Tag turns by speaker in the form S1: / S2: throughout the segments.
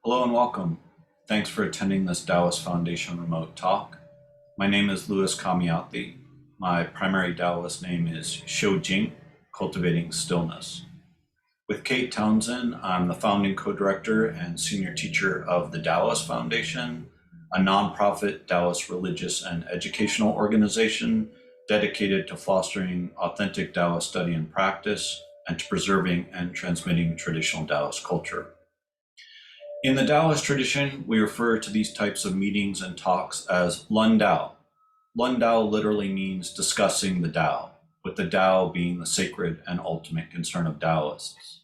S1: Hello and welcome. Thanks for attending this Daoist Foundation remote talk. My name is Komjathy. My primary Daoist name is Xiujing, Cultivating Stillness. With Kate Townsend, I'm the founding co-director and senior teacher of the Daoist Foundation, a nonprofit Daoist religious and educational organization dedicated to fostering authentic Daoist study and practice and to preserving and transmitting traditional Daoist culture. In the Daoist tradition, we refer to these types of meetings and talks as Lundao. Lundao literally means discussing the Tao, with the Tao being the sacred and ultimate concern of Daoists.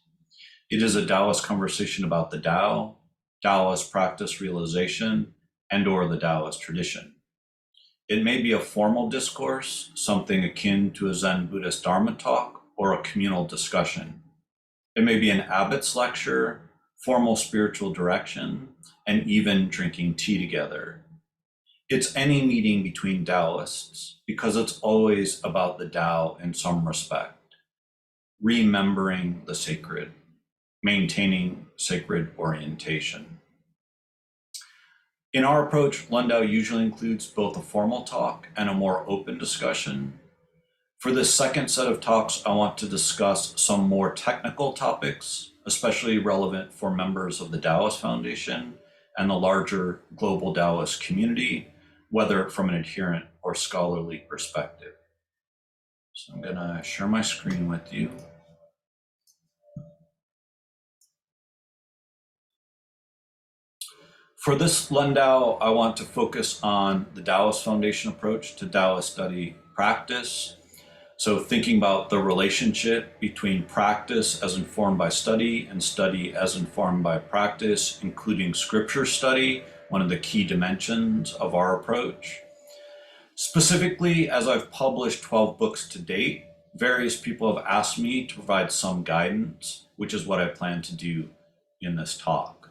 S1: It is a Daoist conversation about the Tao, Daoist practice realization, and/or the Daoist tradition. It may be a formal discourse, something akin to a Zen Buddhist Dharma talk, or a communal discussion. It may be an abbot's lecture, formal spiritual direction, and even drinking tea together. It's any meeting between Taoists because it's always about the Tao in some respect, remembering the sacred, maintaining sacred orientation. In our approach, Lundao usually includes both a formal talk and a more open discussion. For this second set of talks, I want to discuss some more technical topics, especially relevant for members of the Daoist Foundation and the larger global Daoist community, whether from an adherent or scholarly perspective. So I'm gonna share my screen with you. For this Lundao, I want to focus on the Daoist Foundation approach to Daoist study practice. So thinking about the relationship between practice as informed by study and study as informed by practice, including scripture study, one of the key dimensions of our approach. Specifically, as I've published 12 books to date, various people have asked me to provide some guidance, which is what I plan to do in this talk.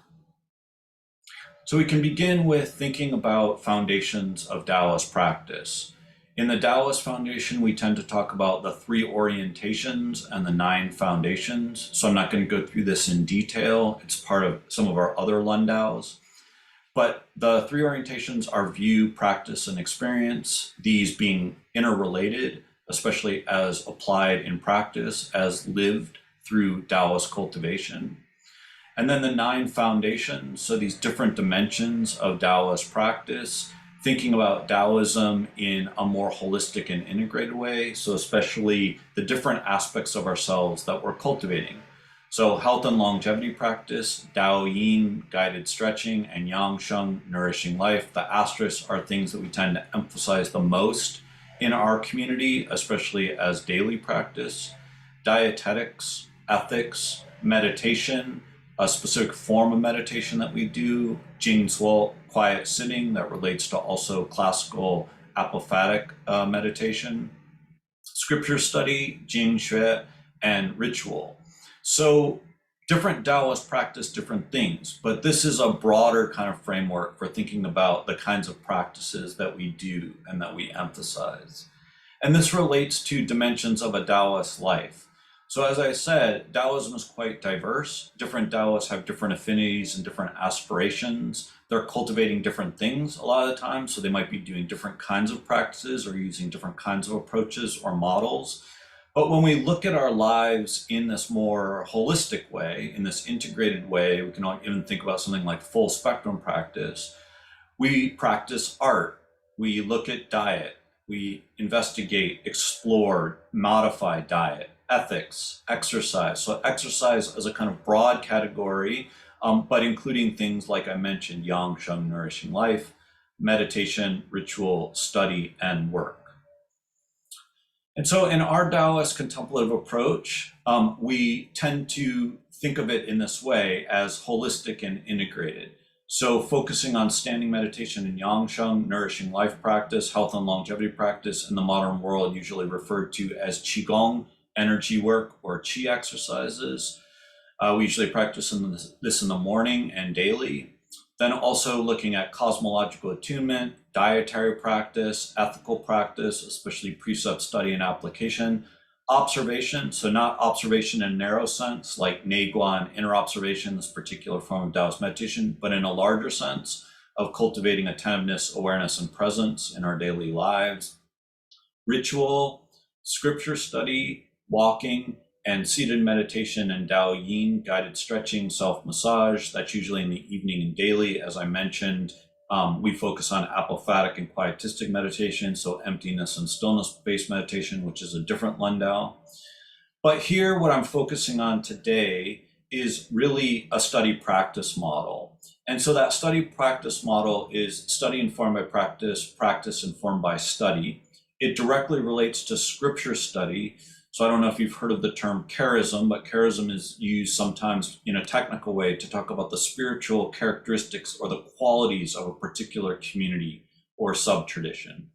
S1: So we can begin with thinking about foundations of Daoist practice. In the Daoist Foundation, we tend to talk about the 3 orientations and the 9 foundations. So I'm not going to go through this in detail. It's part of some of our other Lundaos. But the 3 orientations are view, practice, and experience, these being interrelated, especially as applied in practice, as lived through Daoist cultivation. And then the 9 foundations, so these different dimensions of Daoist practice, thinking about Taoism in a more holistic and integrated way, so especially the different aspects of ourselves that we're cultivating. So health and longevity practice, Dao Yin, guided stretching, and Yang Sheng, nourishing life. The asterisks are things that we tend to emphasize the most in our community, especially as daily practice. Dietetics, ethics, meditation, a specific form of meditation that we do, Jingzuo, quiet sitting, that relates to also classical apophatic meditation, scripture study, Jing Xue, and ritual. So different Taoists practice different things, but this is a broader kind of framework for thinking about the kinds of practices that we do and that we emphasize. And this relates to dimensions of a Taoist life. So as I said, Taoism is quite diverse. Different Taoists have different affinities and different aspirations. They're cultivating different things a lot of the time, so they might be doing different kinds of practices or using different kinds of approaches or models. But when we look at our lives in this more holistic way, in this integrated way, we can even think about something like full spectrum practice. We practice art, we look at diet, we investigate, explore, modify diet, ethics, exercise. So exercise as a kind of broad category, but including things like I mentioned, Yang Sheng, nourishing life, meditation, ritual, study, and work. And so in our Daoist contemplative approach, we tend to think of it in this way as holistic and integrated. So focusing on standing meditation and Yang Sheng, nourishing life practice, health and longevity practice in the modern world, usually referred to as Qigong, energy work, or Qi exercises. We usually practice this in the morning and daily. Then also looking at cosmological attunement, dietary practice, ethical practice, especially precept study and application, Observation, so not observation in a narrow sense, like Neiguan and inner observation, this particular form of Taoist meditation, but in a larger sense of cultivating attentiveness, awareness, and presence in our daily lives. Ritual, scripture study, walking, and seated meditation and Dao Yin, guided stretching, self-massage. That's usually in the evening and daily. As I mentioned, we focus on apophatic and quietistic meditation, so emptiness and stillness-based meditation, which is a different Lundao. But here, what I'm focusing on today is really a study practice model. And so that study practice model is study informed by practice, practice informed by study. It directly relates to scripture study. So I don't know if you've heard of the term charism, but charism is used sometimes in a technical way to talk about the spiritual characteristics or the qualities of a particular community or sub-tradition.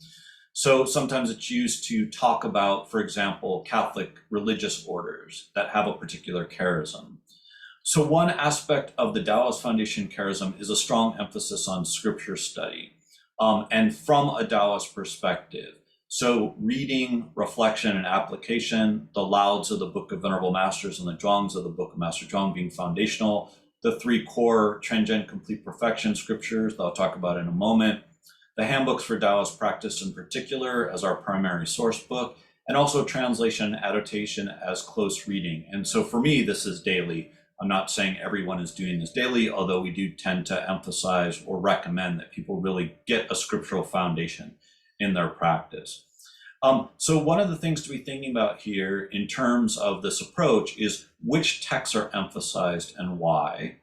S1: So sometimes it's used to talk about, for example, Catholic religious orders that have a particular charism. So one aspect of the Daoist Foundation charism is a strong emphasis on scripture study, and from a Daoist perspective. So reading, reflection, and application, the Lauds of the Book of Venerable Masters and the Zhuangs of the Book of Master Zhuang being foundational, the three core Transcend Complete Perfection scriptures that I'll talk about in a moment, the handbooks for Taoist practice in particular as our primary source book, and also translation and adaptation as close reading. And so for me, this is daily. I'm not saying everyone is doing this daily, although we do tend to emphasize or recommend that people really get a scriptural foundation in their practice. So one of the things to be thinking about here in terms of this approach is which texts are emphasized and why.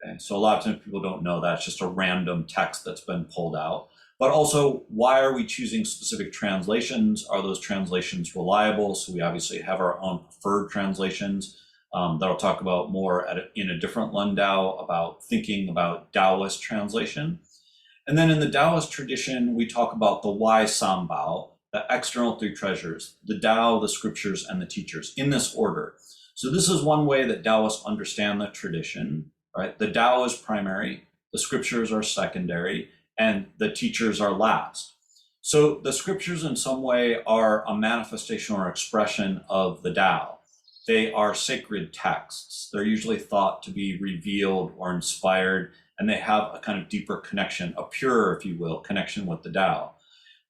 S1: Okay? So a lot of times people don't know that, it's just a random text that's been pulled out. But also, why are we choosing specific translations? Are those translations reliable? So we obviously have our own preferred translations that I'll talk about more in a different Lundao about thinking about Taoist translation. And then in the Taoist tradition, we talk about the Wai Sambao, the external three treasures, the Tao, the scriptures, and the teachers, in this order. So this is one way that Taoists understand the tradition, right? The Tao is primary, the scriptures are secondary, and the teachers are last. So the scriptures in some way are a manifestation or expression of the Tao. They are sacred texts. They're usually thought to be revealed or inspired, and they have a kind of deeper connection, a purer, if you will, connection with the Tao.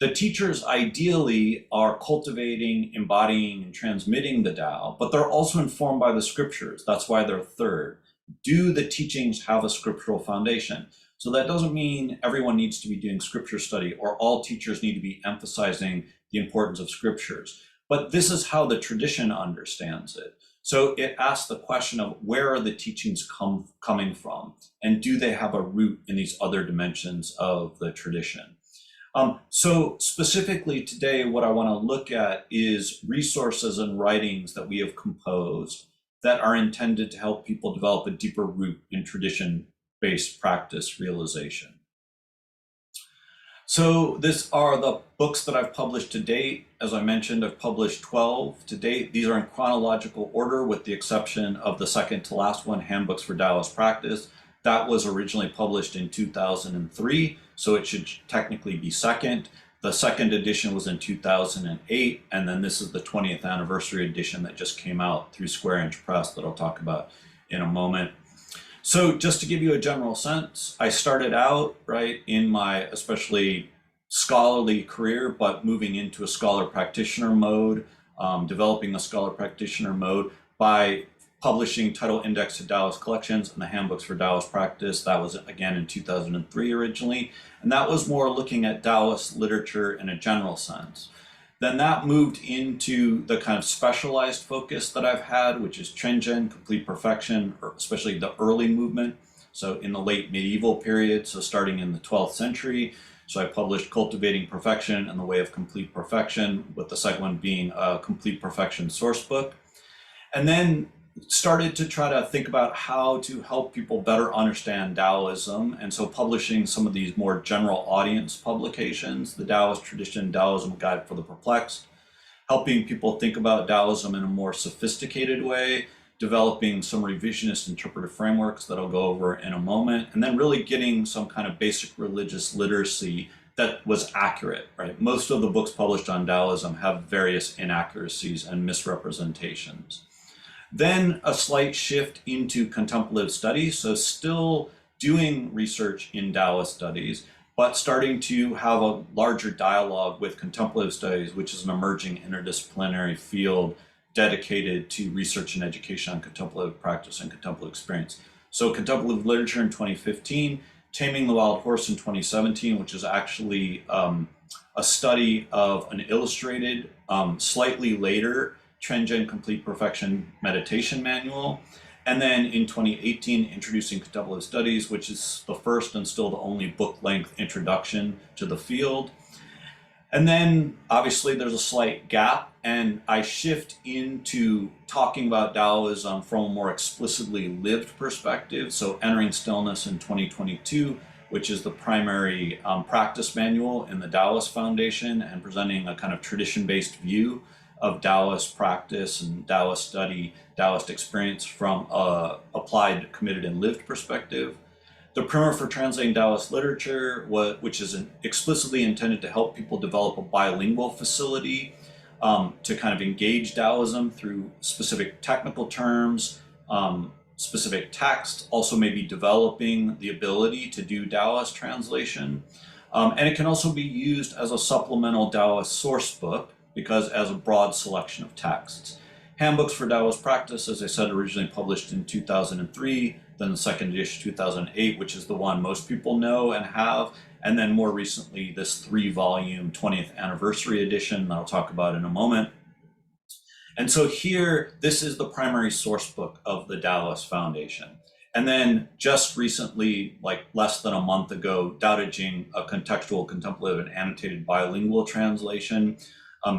S1: The teachers ideally are cultivating, embodying, and transmitting the Tao, but they're also informed by the scriptures. That's why they're third. Do the teachings have a scriptural foundation? So that doesn't mean everyone needs to be doing scripture study or all teachers need to be emphasizing the importance of scriptures. But this is how the tradition understands it. So it asks the question of where are the teachings coming from? And do they have a root in these other dimensions of the tradition? So specifically today, what I want to look at is resources and writings that we have composed that are intended to help people develop a deeper root in tradition-based practice realization. So these are the books that I've published to date. As I mentioned, I've published 12 to date. These are in chronological order with the exception of the second to last one, Handbooks for Taoist Practice. That was originally published in 2003, so it should technically be second. The second edition was in 2008, and then this is the 20th anniversary edition that just came out through Square Inch Press that I'll talk about in a moment. So just to give you a general sense, I started out in my especially scholarly career, but moving into a scholar practitioner mode, developing a scholar practitioner mode by publishing Title Index to Taoist Collections and the Handbooks for Taoist Practice. That was again in 2003 originally, and that was more looking at Taoist literature in a general sense. Then that moved into the kind of specialized focus that I've had, which is Trenjen, Complete Perfection, or especially the early movement. So in the late medieval period, so starting in the 12th century. So I published Cultivating Perfection and the Way of Complete Perfection, with the second one being a Complete Perfection source book. And then started to try to think about how to help people better understand Taoism, and so publishing some of these more general audience publications, the Taoist Tradition, Taoism Guide for the Perplexed, helping people think about Taoism in a more sophisticated way, developing some revisionist interpretive frameworks that I'll go over in a moment, and then really getting some kind of basic religious literacy that was accurate, right? Most of the books published on Taoism have various inaccuracies and misrepresentations. Then a slight shift into contemplative studies, so still doing research in Taoist studies, but starting to have a larger dialogue with contemplative studies, which is an emerging interdisciplinary field dedicated to research and education on contemplative practice and contemplative experience. So contemplative literature in 2015, Taming the Wild Horse in 2017, which is actually a study of an illustrated, slightly later Trenjen Complete Perfection Meditation Manual. And then in 2018, Introducing Contemplative Studies, which is the first and still the only book-length introduction to the field. And then obviously there's a slight gap, and I shift into talking about Taoism from a more explicitly lived perspective. So Entering Stillness in 2022, which is the primary practice manual in the Daoist Foundation, and presenting a kind of tradition-based view of Taoist practice and Taoist study, Taoist experience from a applied, committed, and lived perspective. The Primer for Translating Taoist Literature, which is explicitly intended to help people develop a bilingual facility to kind of engage Taoism through specific technical terms, specific text, also maybe developing the ability to do Taoist translation. And it can also be used as a supplemental Taoist source book, because as a broad selection of texts. Handbooks for Taoist Practice, as I said, originally published in 2003, then the second edition 2008, which is the one most people know and have, and then more recently this 3-volume 20th anniversary edition that I'll talk about in a moment. And so here, this is the primary source book of the Daoist Foundation. And then just recently, like less than a month ago, Dao De Jing, a contextual, contemplative, and annotated bilingual translation,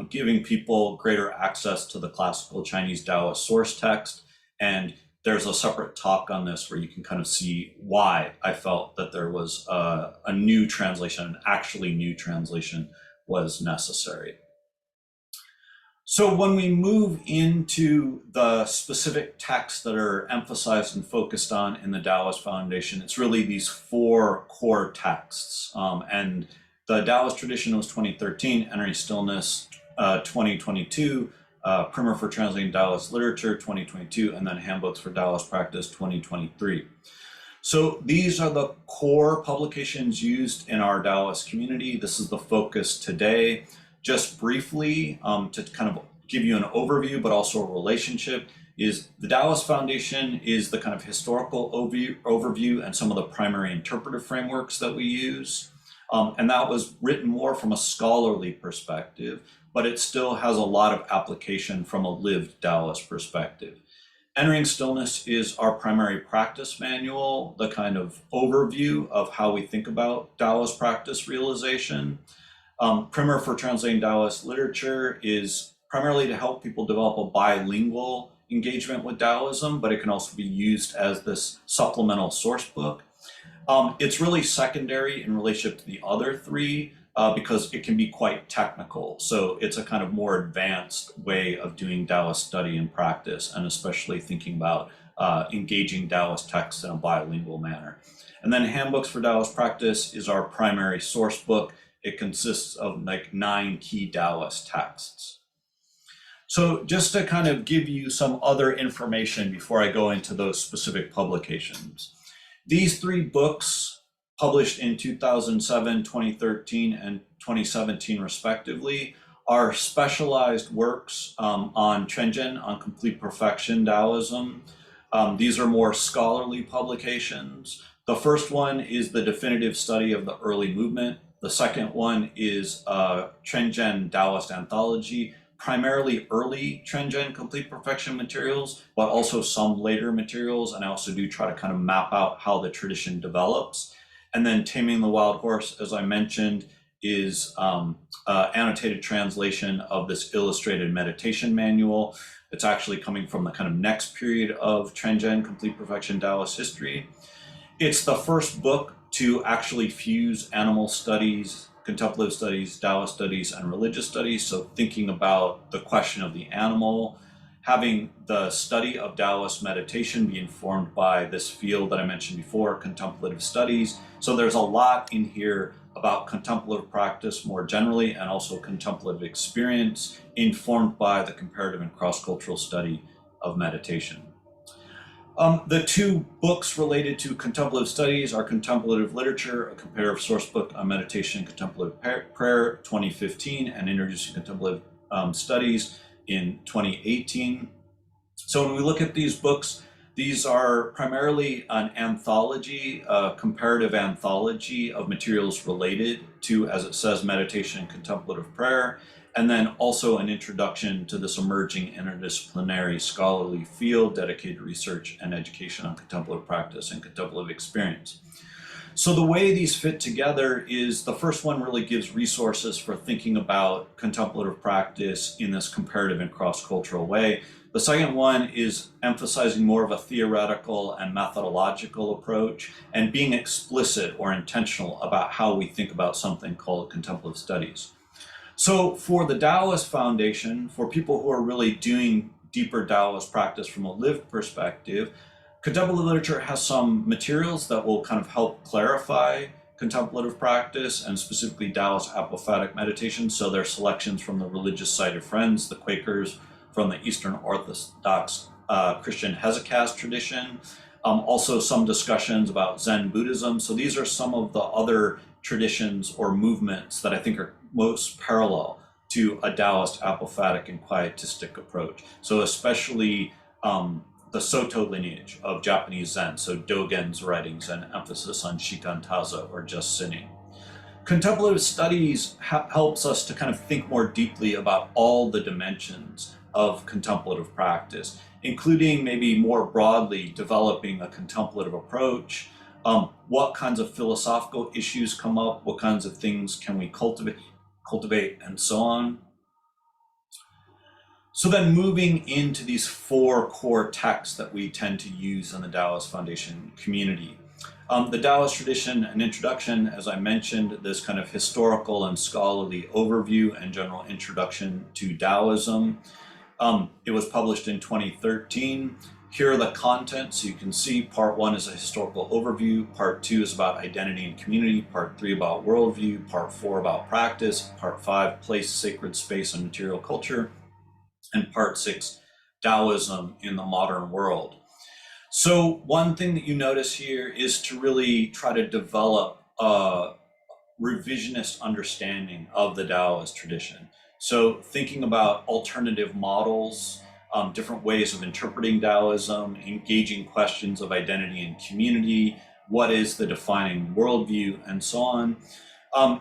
S1: giving people greater access to the classical Chinese Taoist source text. And there's a separate talk on this where you can kind of see why I felt that there was a new translation, an actually new translation was necessary. So when we move into the specific texts that are emphasized and focused on in the Daoist Foundation, it's really these 4 core texts. And the Taoist tradition was 2013, Entering Stillness 2022, Primer for Translating Taoist Literature 2022, and then Handbooks for Taoist Practice 2023. So these are the core publications used in our Taoist community. This is the focus today. Just briefly, to kind of give you an overview, but also a relationship, is the Daoist Foundation is the kind of historical overview and some of the primary interpretive frameworks that we use. And that was written more from a scholarly perspective, but it still has a lot of application from a lived Taoist perspective. Entering Stillness is our primary practice manual, the kind of overview of how we think about Taoist practice realization. Primer for Translating Taoist Literature is primarily to help people develop a bilingual engagement with Taoism, but it can also be used as this supplemental source book. It's really secondary in relationship to the other 3 because it can be quite technical. So it's a kind of more advanced way of doing Taoist study and practice, and especially thinking about engaging Taoist texts in a bilingual manner. And then Handbooks for Taoist Practice is our primary source book. It consists of like 9 key Taoist texts. So just to kind of give you some other information before I go into those specific publications. These 3 books, published in 2007, 2013, and 2017 respectively, are specialized works on Trenjen, on complete perfection Taoism. These are more scholarly publications. The first one is the definitive study of the early movement. The second one is Trenjen Taoist Anthology, primarily early Trenjen Complete Perfection materials, but also some later materials. And I also do try to kind of map out how the tradition develops. And then Taming the Wild Horse, as I mentioned, is annotated translation of this illustrated meditation manual. It's actually coming from the kind of next period of Trenjen Complete Perfection Taoist history. It's the first book to actually fuse animal studies, contemplative studies, Taoist studies, and religious studies. So thinking about the question of the animal, having the study of Taoist meditation be informed by this field that I mentioned before, contemplative studies. So there's a lot in here about contemplative practice more generally, and also contemplative experience informed by the comparative and cross-cultural study of meditation. The two books related to contemplative studies are Contemplative Literature, a comparative source book on meditation and contemplative prayer, 2015, and Introducing Contemplative Studies in 2018. So when we look at these books, these are primarily an anthology, a comparative anthology of materials related to, as it says, meditation and contemplative prayer, and then also an introduction to this emerging interdisciplinary scholarly field dedicated to research and education on contemplative practice and contemplative experience. So the way these fit together is the first one really gives resources for thinking about contemplative practice in this comparative and cross-cultural way. The second one is emphasizing more of a theoretical and methodological approach and being explicit or intentional about how we think about something called contemplative studies. So for the Daoist Foundation, for people who are really doing deeper Daoist practice from a lived perspective, contemplative literature has some materials that will kind of help clarify contemplative practice and specifically Daoist apophatic meditation. So there are selections from the Religious Society of Friends, the Quakers, from the Eastern Orthodox Christian Hesychast tradition. Also some discussions about Zen Buddhism. So these are some of the other traditions or movements that I think are most parallel to a Daoist apophatic and quietistic approach. So especially the Soto lineage of Japanese Zen, so Dogen's writings and emphasis on shikantaza or just sitting. Contemplative studies helps us to kind of think more deeply about all the dimensions of contemplative practice, including maybe more broadly developing a contemplative approach. What kinds of philosophical issues come up? What kinds of things can we cultivate, and so on. So then moving into these four core texts that we tend to use in the Daoist Foundation community. The Daoist tradition and introduction, as I mentioned, this kind of historical and scholarly overview and general introduction to Taoism. It was published in 2013. Here are the contents. So you can see part 1 is a historical overview, part 2 is about identity and community, part 3 about worldview, part 4 about practice, part 5 place, sacred space, and material culture, and part 6 Taoism in the modern world. So one thing that you notice here is to really try to develop a revisionist understanding of the Taoist tradition. So thinking about alternative models, different ways of interpreting Taoism, engaging questions of identity and community, what is the defining worldview, and so on.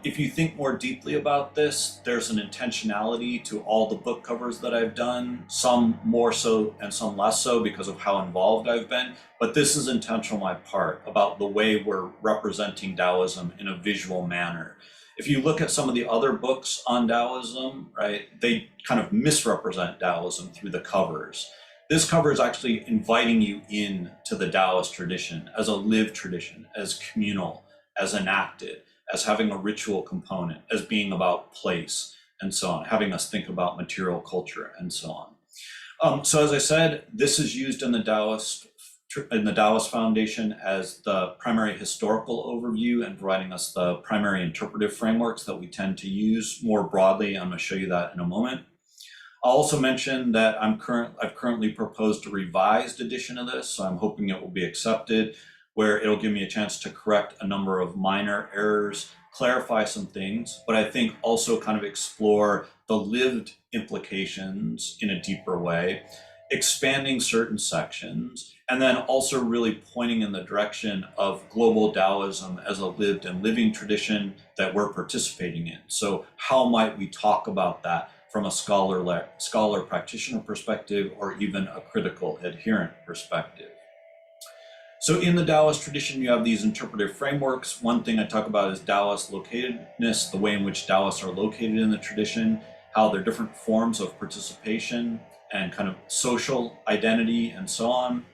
S1: If you think more deeply about this, there's an intentionality to all the book covers that I've done, some more so and some less so because of how involved I've been, but this is intentional on my part about the way we're representing Taoism in a visual manner. If you look at some of the other books on Taoism, right, they kind of misrepresent Taoism through the covers. This cover is actually inviting you in to the Taoist tradition as a lived tradition, as communal, as enacted, as having a ritual component, as being about place, and so on, having us think about material culture, and so on. So as I said, this is used in the Daoist Foundation as the primary historical overview and providing us the primary interpretive frameworks that we tend to use more broadly. I'm going to show you that in a moment. I'll also mention that I've currently proposed a revised edition of this, so I'm hoping it will be accepted, where it'll give me a chance to correct a number of minor errors, clarify some things, but I think also kind of explore the lived implications in a deeper way, expanding certain sections, and then also really pointing in the direction of global Taoism as a lived and living tradition that we're participating in. So how might we talk about that from a scholar practitioner perspective, or even a critical adherent perspective? So in the Taoist tradition, you have these interpretive frameworks. One thing I talk about is Taoist locatedness, the way in which Taoists are located in the tradition, how there are different forms of participation and kind of social identity, and so on.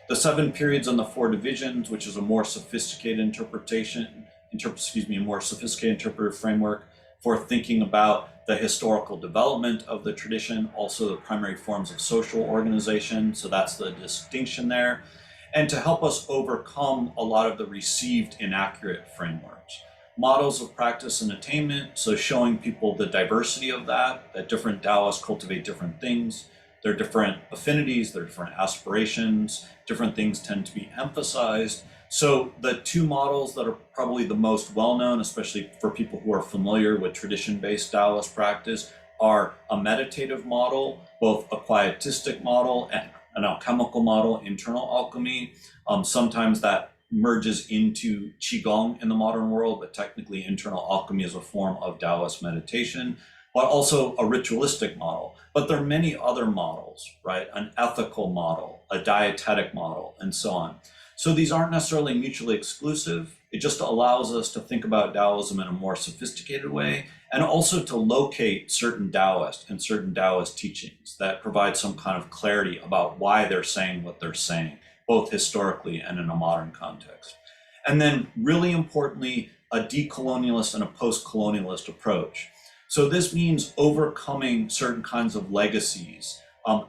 S1: The 7 periods and the 4 divisions, which is a more sophisticated a more sophisticated interpretive framework for thinking about the historical development of the tradition, also the primary forms of social organization. So that's the distinction there. And to help us overcome a lot of the received inaccurate frameworks. models of practice and attainment, so showing people the diversity of that different Taoists cultivate different things. There are different affinities, there are different aspirations, different things tend to be emphasized. So the two models that are probably the most well-known, especially for people who are familiar with tradition-based Taoist practice, are a meditative model, both a quietistic model and an alchemical model, internal alchemy. Sometimes that merges into Qigong in the modern world, but technically internal alchemy is a form of Taoist meditation, but also a ritualistic model. But there are many other models, right? An ethical model, a dietetic model, and so on. So these aren't necessarily mutually exclusive. It just allows us to think about Taoism in a more sophisticated way, and also to locate certain Taoists and certain Taoist teachings that provide some kind of clarity about why they're saying what they're saying, both historically and in a modern context. And then really importantly, a decolonialist and a post-colonialist approach. So this means overcoming certain kinds of legacies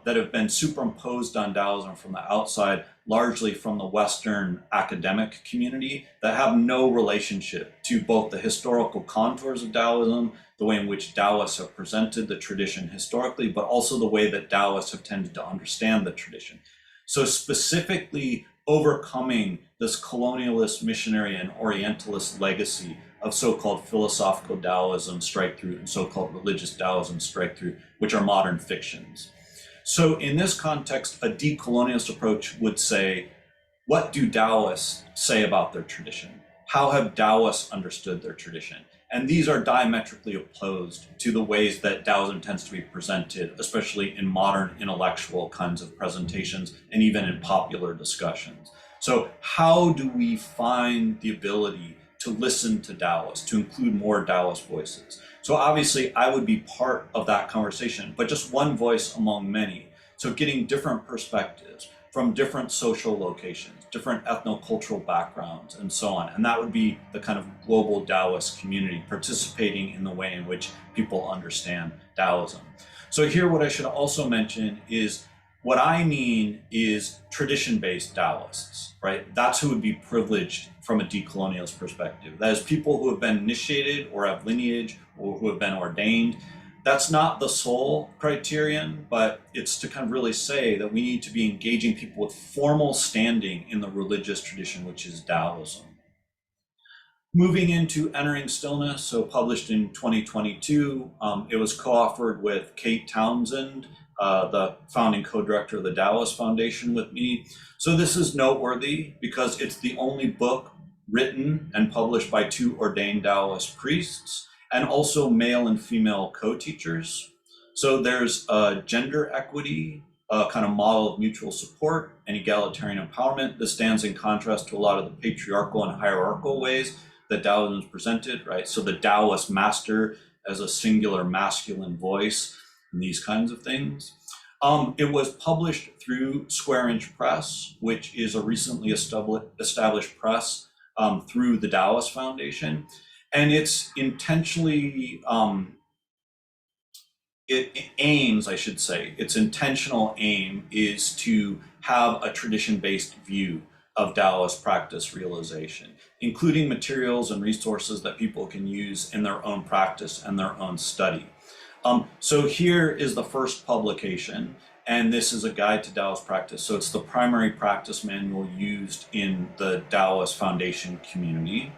S1: that have been superimposed on Taoism from the outside, largely from the Western academic community, that have no relationship to both the historical contours of Taoism, the way in which Taoists have presented the tradition historically, but also the way that Taoists have tended to understand the tradition. So specifically overcoming this colonialist, missionary, and Orientalist legacy of so-called philosophical Taoism strike through and so-called religious Taoism strike through, which are modern fictions. So in this context, a decolonialist approach would say, what do Taoists say about their tradition? How have Taoists understood their tradition? And these are diametrically opposed to the ways that Taoism tends to be presented, especially in modern intellectual kinds of presentations and even in popular discussions. So how do we find the ability to listen to Taoists, to include more Taoist voices? So obviously I would be part of that conversation, but just one voice among many. So getting different perspectives from different social locations, different ethnocultural backgrounds, and so on. And that would be the kind of global Taoist community participating in the way in which people understand Taoism. So here what I should also mention is what I mean is tradition-based Taoists, right? That's who would be privileged from a decolonialist perspective. That is people who have been initiated or have lineage or who have been ordained. That's not the sole criterion, but it's to kind of really say that we need to be engaging people with formal standing in the religious tradition, which is Taoism. Moving into Entering Stillness, so published in 2022, it was co-authored with Kate Townsend, the founding co-director of the Daoist Foundation with me. So this is noteworthy because it's the only book written and published by two ordained Taoist priests and also male and female co-teachers. So there's gender equity, a kind of model of mutual support and egalitarian empowerment. This stands in contrast to a lot of the patriarchal and hierarchical ways that Taoism is presented, right? So the Taoist master as a singular masculine voice and these kinds of things. It was published through Square Inch Press, which is a recently established press through the Daoist Foundation. And it's intentionally, it aims, I should say, its intentional aim is to have a tradition-based view of Taoist practice realization, including materials and resources that people can use in their own practice and their own study. So here is the first publication, and this is a guide to Taoist practice. So it's the primary practice manual used in the Daoist Foundation community.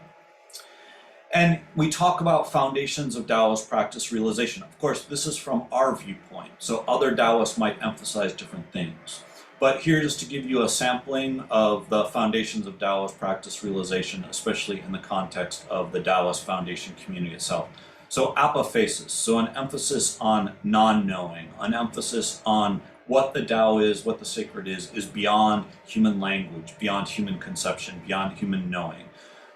S1: And we talk about foundations of Taoist practice realization. Of course, this is from our viewpoint, so other Taoists might emphasize different things. But here just to give you a sampling of the foundations of Taoist practice realization, especially in the context of the Daoist Foundation community itself. So apophasis, so an emphasis on non-knowing, an emphasis on what the Tao is, what the sacred is beyond human language, beyond human conception, beyond human knowing.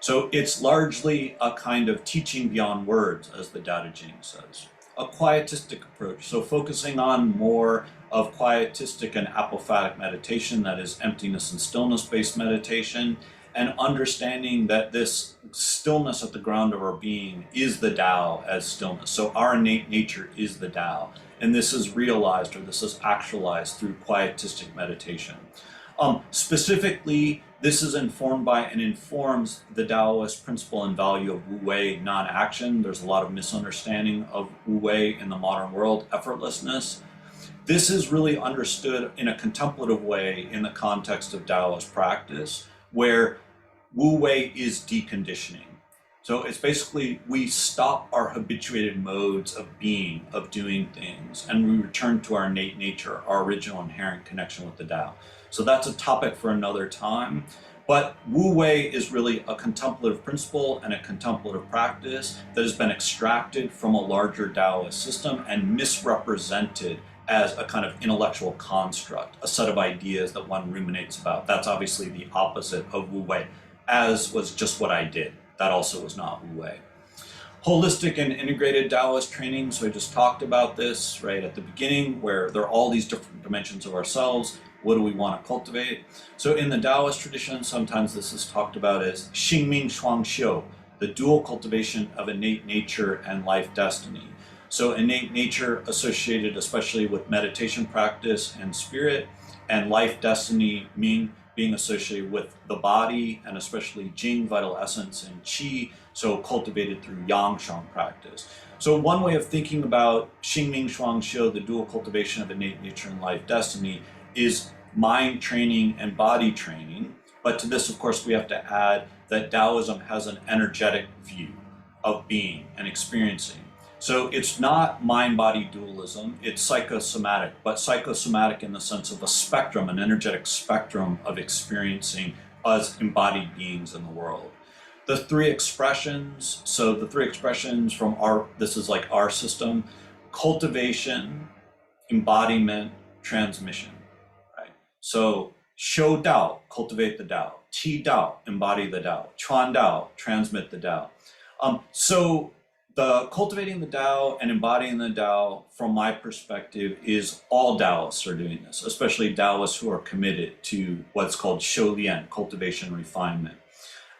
S1: So it's largely a kind of teaching beyond words, as the Tao Te Ching says. A quietistic approach, so focusing on more of quietistic and apophatic meditation, that is emptiness and stillness-based meditation, and understanding that this stillness at the ground of our being is the Tao as stillness. So our innate nature is the Tao, and this is realized or this is actualized through quietistic meditation. Specifically, This is informed by and informs the Taoist principle and value of Wu Wei, non-action. There's a lot of misunderstanding of Wu Wei in the modern world, effortlessness. This is really understood in a contemplative way in the context of Taoist practice, where Wu Wei is deconditioning. So it's basically we stop our habituated modes of being, of doing things, and we return to our innate nature, our original inherent connection with the Tao. So that's a topic for another time. But Wu Wei is really a contemplative principle and a contemplative practice that has been extracted from a larger Taoist system and misrepresented as a kind of intellectual construct, a set of ideas that one ruminates about. That's obviously the opposite of Wu Wei, as was just what I did. That also was not Wu Wei. Holistic and integrated Taoist training, so I just talked about this right at the beginning, where there are all these different dimensions of ourselves. What do we want to cultivate? So in the Taoist tradition, sometimes this is talked about as Xingming Shuangxiu, the dual cultivation of innate nature and life destiny. So innate nature associated especially with meditation practice and spirit, and life destiny being associated with the body and especially Jing, vital essence, and Qi, so cultivated through Yangshan practice. So one way of thinking about Xingming Shuangxiu, the dual cultivation of innate nature and life destiny, is mind training and body training. But to this, of course, we have to add that Taoism has an energetic view of being and experiencing. So it's not mind-body dualism, it's psychosomatic, but psychosomatic in the sense of a spectrum, an energetic spectrum of experiencing as embodied beings in the world. The three expressions, so the three expressions from this is like our system: cultivation, embodiment, transmission, right? So Shou Dao, cultivate the Dao; Qi Dao, embody the Dao; Chuan Dao, transmit the Dao. So the cultivating the Tao and embodying the Tao, from my perspective, is all Taoists are doing this, especially Taoists who are committed to what's called shoulian, cultivation, refinement,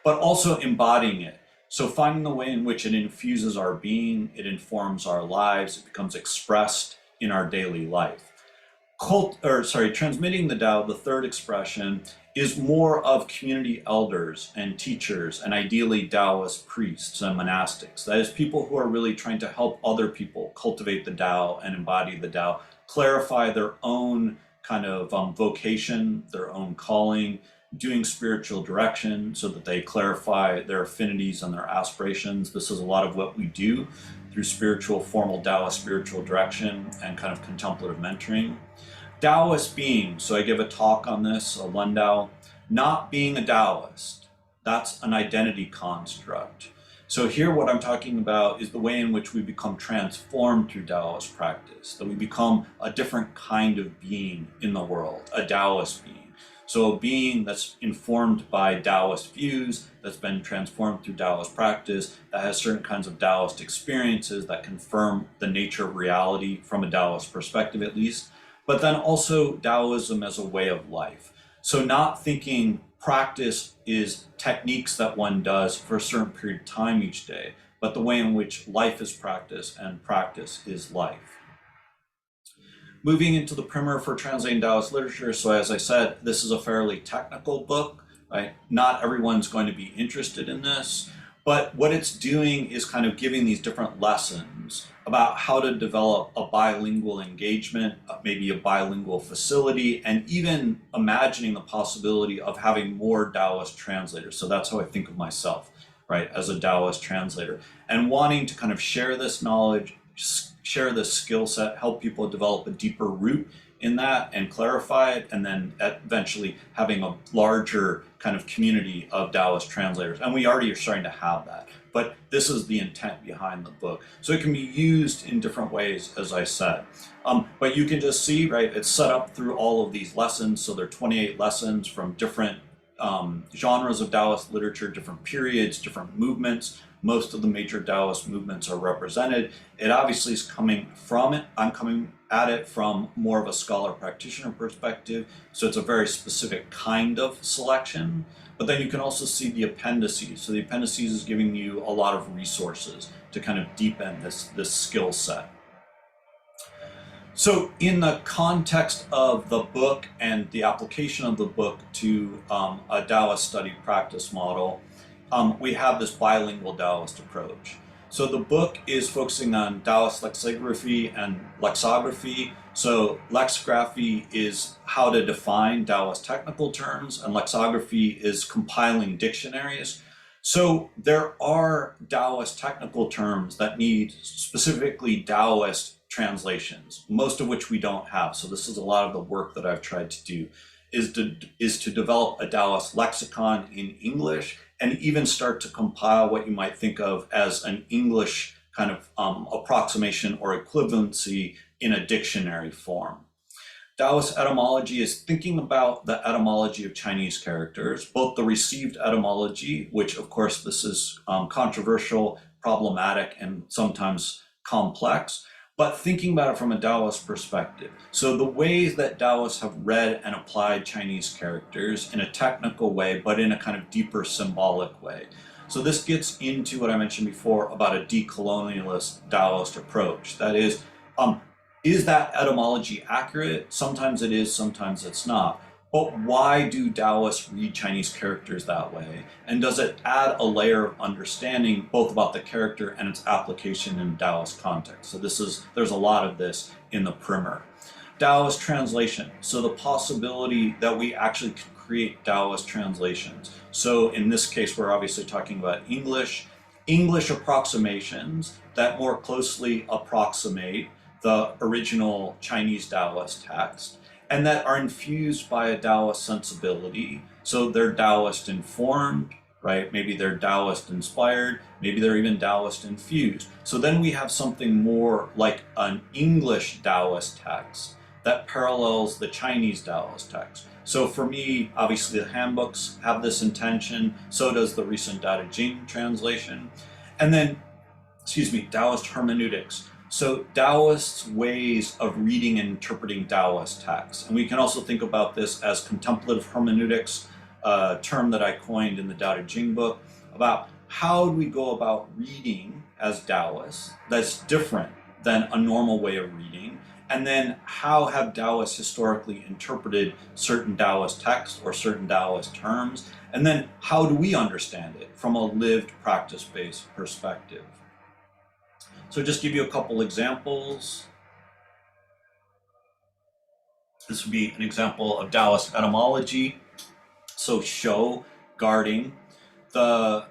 S1: but also embodying it. So finding the way in which it infuses our being, it informs our lives, it becomes expressed in our daily life. Transmitting the Tao, the third expression, is more of community elders and teachers and ideally Taoist priests and monastics. That is, people who are really trying to help other people cultivate the Tao and embody the Tao, clarify their own kind of vocation, their own calling, doing spiritual direction so that they clarify their affinities and their aspirations. This is a lot of what we do through spiritual, formal Taoist spiritual direction and kind of contemplative mentoring. Taoist being, so I give a talk on this, a Lundao, not being a Taoist, that's an identity construct. So here what I'm talking about is the way in which we become transformed through Taoist practice, that we become a different kind of being in the world, a Taoist being. So a being that's informed by Taoist views, that's been transformed through Taoist practice, that has certain kinds of Taoist experiences that confirm the nature of reality from a Taoist perspective at least, but then also Taoism as a way of life. So not thinking practice is techniques that one does for a certain period of time each day, but the way in which life is practice and practice is life. Moving into the primer for translating Taoist literature. So as I said, this is a fairly technical book, right? Not everyone's going to be interested in this, but what it's doing is kind of giving these different lessons about how to develop a bilingual engagement, maybe a bilingual facility, and even imagining the possibility of having more Taoist translators. So that's how I think of myself, right, as a Taoist translator, and wanting to kind of share this knowledge, share this skill set, help people develop a deeper root in that and clarify it, and then eventually having a larger kind of community of Taoist translators. And we already are starting to have that, but this is the intent behind the book. So it can be used in different ways, as I said. But you can just see, right, it's set up through all of these lessons. So there are 28 lessons from different genres of Taoist literature, different periods, different movements. Most of the major Taoist movements are represented. It obviously is coming from it. I'm coming at it from more of a scholar practitioner perspective. So it's a very specific kind of selection. But then you can also see the appendices. So the appendices is giving you a lot of resources to kind of deepen this skill set. So in the context of the book and the application of the book to a Daoist study practice model, we have this bilingual Daoist approach. So the book is focusing on Daoist lexicography and lexography. So lexicography is how to define Daoist technical terms, and lexography is compiling dictionaries. So there are Daoist technical terms that need specifically Daoist translations, most of which we don't have. So this is a lot of the work that I've tried to do, is to develop a Daoist lexicon in English, and even start to compile what you might think of as an English kind of approximation or equivalency in a dictionary form. Daoist etymology is thinking about the etymology of Chinese characters, both the received etymology, which of course this is controversial, problematic, and sometimes complex, but thinking about it from a Daoist perspective. So the ways that Daoists have read and applied Chinese characters in a technical way, but in a kind of deeper symbolic way. So this gets into what I mentioned before about a decolonialist Daoist approach. That is that etymology accurate? Sometimes it is, sometimes it's not. But why do Daoists read Chinese characters that way? And does it add a layer of understanding both about the character and its application in Daoist context? So there's a lot of this in the primer. Daoist translation. So the possibility that we actually can create Daoist translations. So in this case, we're obviously talking about English approximations that more closely approximate the original Chinese Daoist text, and that are infused by a Daoist sensibility. So they're Daoist informed, right? Maybe they're Daoist inspired, maybe they're even Daoist infused. So then we have something more like an English Daoist text that parallels the Chinese Daoist text. So for me, obviously the handbooks have this intention, so does the recent Dao De Jing translation. And then, Daoist hermeneutics. So Daoist ways of reading and interpreting Daoist texts. And we can also think about this as contemplative hermeneutics, a term that I coined in the Dao De Jing book, about how do we go about reading as Daoists that's different than a normal way of reading, and then how have Daoists historically interpreted certain Daoist texts or certain Daoist terms, and then how do we understand it from a lived practice-based perspective. So just give you a couple examples. This would be an example of Daoist etymology. So shou, guarding. The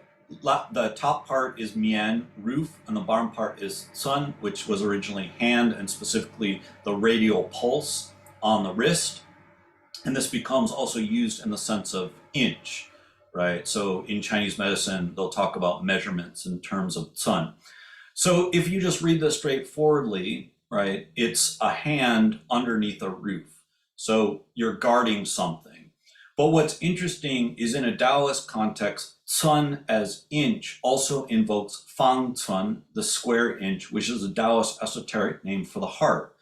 S1: top part is mian, roof, and the bottom part is sun, which was originally hand, and specifically the radial pulse on the wrist. And this becomes also used in the sense of inch, right? So in Chinese medicine, they'll talk about measurements in terms of sun. So if you just read this straightforwardly, right, it's a hand underneath a roof. So you're guarding something. But what's interesting is in a Daoist context, cun as inch also invokes fang cun, the square inch, which is a Daoist esoteric name for the heart.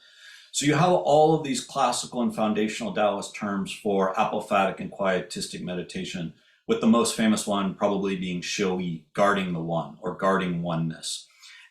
S1: So you have all of these classical and foundational Daoist terms for apophatic and quietistic meditation, with the most famous one probably being shou, guarding the one or guarding oneness.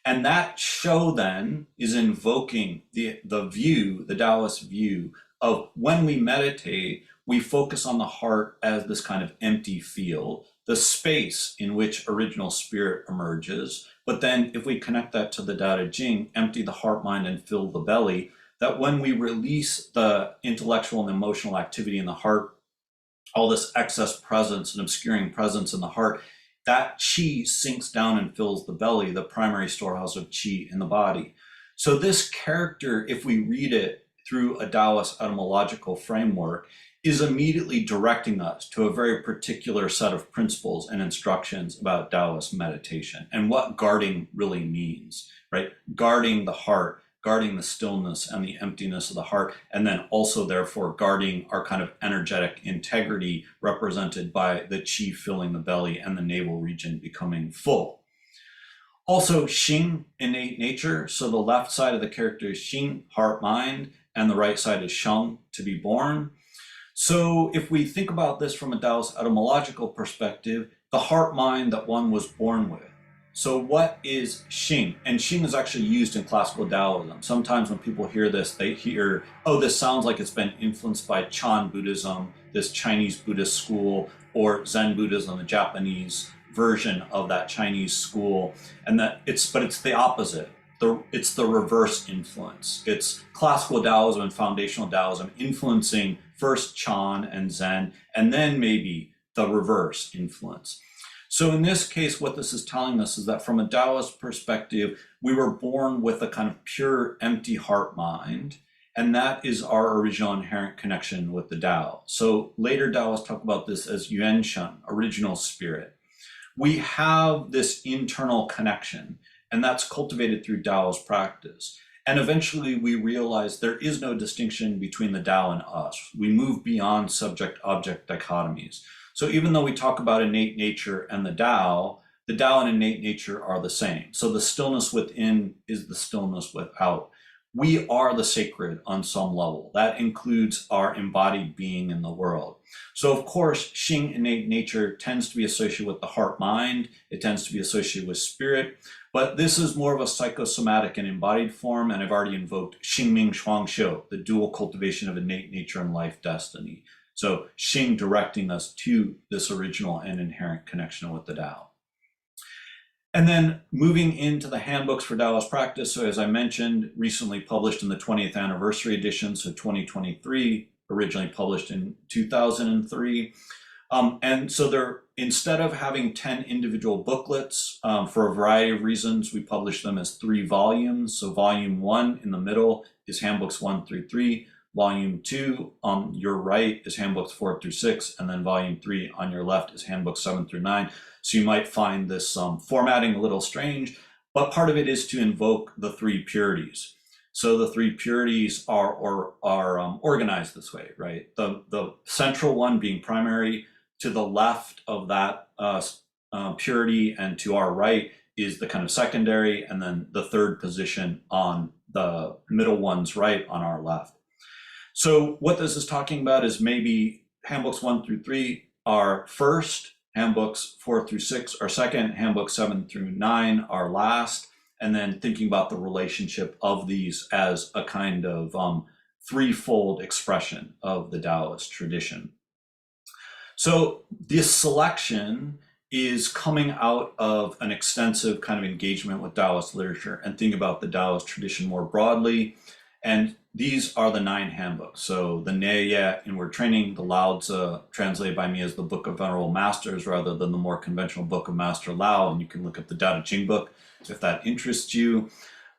S1: And that shou then is invoking the view, the Daoist view of when we meditate, we focus on the heart as this kind of empty field, the space in which original spirit emerges. But then if we connect that to the Dao De Jing, empty the heart, mind, and fill the belly, that when we release the intellectual and emotional activity in the heart, all this excess presence and obscuring presence in the heart, that qi sinks down and fills the belly, the primary storehouse of qi in the body. So this character, if we read it through a Daoist etymological framework, is immediately directing us to a very particular set of principles and instructions about Daoist meditation and what guarding really means, right? Guarding the heart, guarding the stillness and the emptiness of the heart, and then also therefore guarding our kind of energetic integrity represented by the qi filling the belly and the navel region becoming full. Also xing, innate nature. So the left side of the character is xing, heart, mind, and the right side is sheng, to be born. So if we think about this from a Daoist etymological perspective, the heart mind that one was born with. So what is Xing? And Xing is actually used in classical Taoism. Sometimes when people hear this, they hear, oh, this sounds like it's been influenced by Chan Buddhism, this Chinese Buddhist school, or Zen Buddhism, the Japanese version of that Chinese school. And but it's the opposite. It's the reverse influence. It's classical Taoism and foundational Taoism influencing first Chan and Zen, and then maybe the reverse influence. So in this case, what this is telling us is that from a Taoist perspective, we were born with a kind of pure, empty heart mind, and that is our original inherent connection with the Tao. So later Taoists talk about this as Yuan Shen, original spirit. We have this internal connection, and that's cultivated through Taoist practice. And eventually we realize there is no distinction between the Tao and us. We move beyond subject-object dichotomies. So even though we talk about innate nature and the Tao and innate nature are the same. So the stillness within is the stillness without. We are the sacred on some level. That includes our embodied being in the world. So of course, Xing, innate nature, tends to be associated with the heart mind. It tends to be associated with spirit. But this is more of a psychosomatic and embodied form, and I've already invoked Xingming Shuangxiu, the dual cultivation of innate nature and life destiny. So Xing directing us to this original and inherent connection with the Tao. And then moving into the handbooks for Taoist practice. So as I mentioned, recently published in the 20th anniversary edition, so 2023, originally published in 2003. And so they're, instead of having 10 individual booklets, for a variety of reasons, we publish them as 3 volumes. So volume 1 in the middle is handbooks 1 through 3. Volume 2 on your right is handbooks 4 through 6, and then volume 3 on your left is handbooks 7 through 9. So you might find this formatting a little strange, but part of it is to invoke the 3 purities. So the 3 purities are organized this way, right? The central one being primary, to the left of that purity and to our right is the kind of secondary, and then the third position on the middle one's right on our left. So what this is talking about is maybe handbooks 1 through 3 are first, handbooks 4 through 6 are second, handbooks 7 through 9 are last, and then thinking about the relationship of these as a kind of threefold expression of the Taoist tradition. So this selection is coming out of an extensive kind of engagement with Taoist literature and thinking about the Taoist tradition more broadly. And these are the 9 handbooks. So the Neye Inward Training, the Lao Tzu, translated by me as the Book of Venerable Masters rather than the more conventional Book of Master Lao. And you can look at the Tao Te Ching book if that interests you.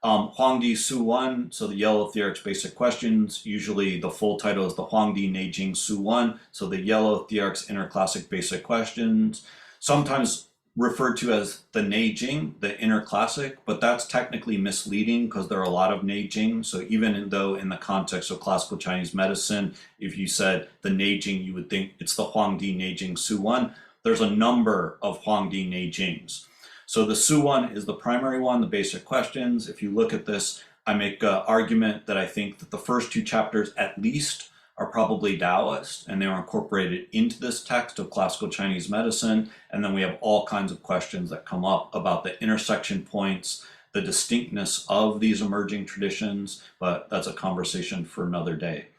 S1: Huangdi Su Wan, so the Yellow Theoric's Basic Questions. Usually the full title is the Huangdi Neijing Su Wan, so the Yellow Theoric's Interclassic Basic Questions. Sometimes referred to as the Neijing, the inner classic, but that's technically misleading because there are a lot of Neijing. So even though in the context of classical Chinese medicine, if you said the Neijing, you would think it's the Huangdi Neijing Su Wan. There's a number of Huangdi Neijings. So the Su Wan is the primary one, the basic questions. If you look at this, I make an argument that I think that the first 2 chapters at least are probably Taoist, and they are incorporated into this text of classical Chinese medicine. And then we have all kinds of questions that come up about the intersection points, the distinctness of these emerging traditions, but that's a conversation for another day.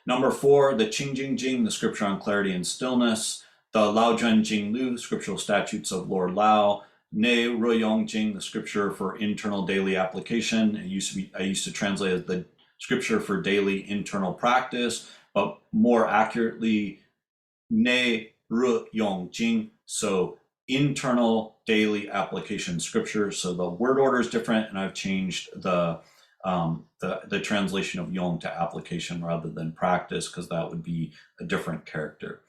S1: Number 4, the Qing Jing Jing, the Scripture on Clarity and Stillness, the Lao Zhen Jing Lu, Scriptural Statutes of Lord Lao, Ne Ruyong Jing, the Scripture for Internal Daily Application. I used to translate as the Scripture for Daily Internal Practice, but more accurately, Ne Ruyong Jing, so Internal Daily Application Scripture. So the word order is different, and I've changed the translation of Yong to application rather than practice, because that would be a different character.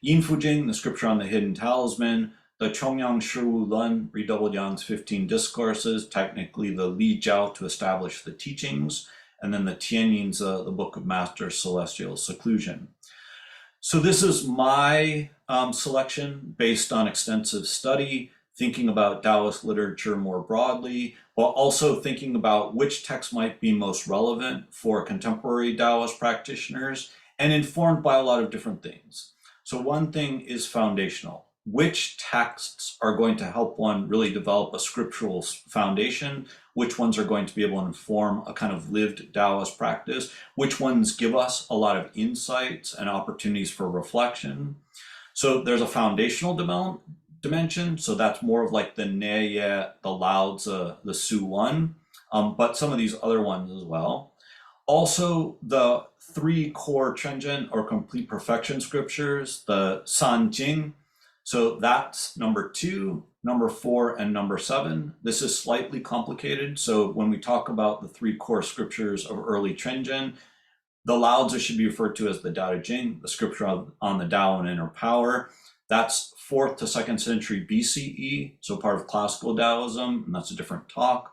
S1: Yin Fu Jing, the Scripture on the Hidden Talisman, the Chongyang Shiwu Lun, Redoubled Yang's 15 Discourses, technically the Li Jiao to establish the teachings, and then the Tianyin's the Book of Master Celestial Seclusion. So this is my selection based on extensive study, thinking about Taoist literature more broadly, while also thinking about which texts might be most relevant for contemporary Taoist practitioners, and informed by a lot of different things. So one thing is foundational. which texts are going to help one really develop a scriptural foundation, which ones are going to be able to inform a kind of lived Taoist practice, which ones give us a lot of insights and opportunities for reflection. So there's a foundational dimension, so that's more of like the Neye, the Lao Tzu, the Su One, but some of these other ones as well. Also, the three core Chenjen or complete perfection scriptures, the San Jing. So that's number 2, number 4, and number 7. This is slightly complicated. So when we talk about the 3 core scriptures of early Chenjen, the Lao Tzu should be referred to as the Tao Te Ching, the scripture on the Tao and inner power. That's 4th to 2nd century BCE, so part of classical Taoism, and that's a different talk.